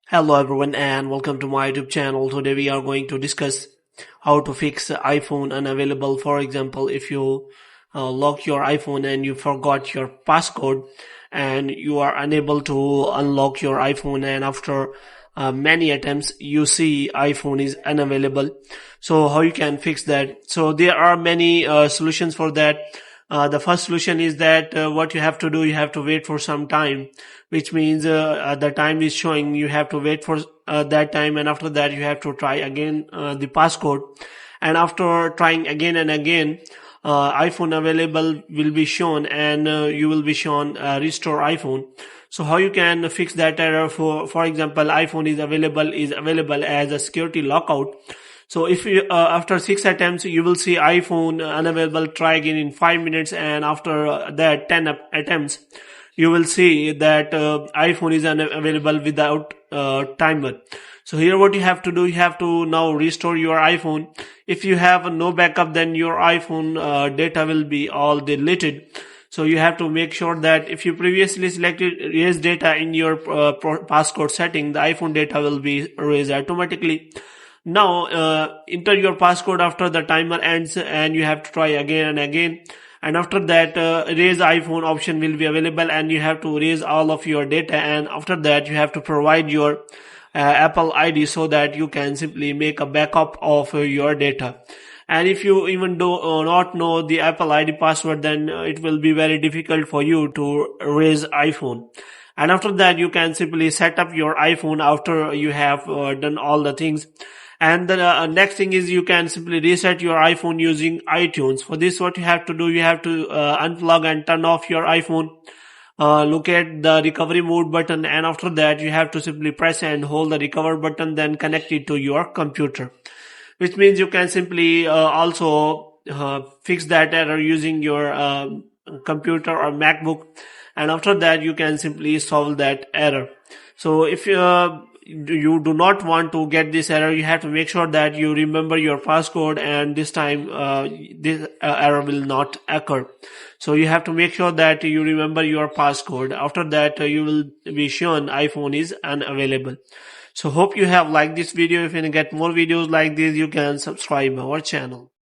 Hello everyone and welcome to my YouTube channel. Today we are going to discuss how to fix iPhone unavailable. For example, if you lock your iPhone and you forgot your passcode and you are unable to unlock your iPhone, and after many attempts you see iPhone is unavailable. So how you can fix that? So there are many solutions for that. The first solution is that what you have to do, you have to wait for some time, which means the time is showing, you have to wait for that time, and after that you have to try again the passcode, and after trying again and again, iPhone available will be shown, and you will be shown restore iPhone. So how you can fix that error? For example, iPhone is available as a security lockout. So if you after 6 attempts you will see iPhone unavailable, try again in 5 minutes, and after that 10 attempts you will see that iPhone is unavailable without timer. So here what you have to do, you have to now restore your iPhone. If you have no backup, then your iPhone data will be all deleted. So you have to make sure that if you previously selected erase data in your passcode setting, the iPhone data will be erased automatically. Now enter your passcode after the timer ends, and you have to try again and again, and after that erase iPhone option will be available, and you have to erase all of your data, and after that you have to provide your Apple ID so that you can simply make a backup of your data. And if you even do not know the Apple ID password, then it will be very difficult for you to erase iPhone. And after that you can simply set up your iPhone after you have done all the things. And the next thing is you can simply reset your iPhone using iTunes. For this, what you have to do, you have to unplug and turn off your iPhone. Look at the recovery mode button, and after that you have to simply press and hold the recover button, then connect it to your computer. Which means you can simply also fix that error using your computer or MacBook, and after that you can simply solve that error. So if you do not want to get this error, you have to make sure that you remember your passcode, and this time this error will not occur. So you have to make sure that you remember your passcode. After that you will be shown iPhone is unavailable. So hope you have liked this video. If you get more videos like this, you can subscribe our channel.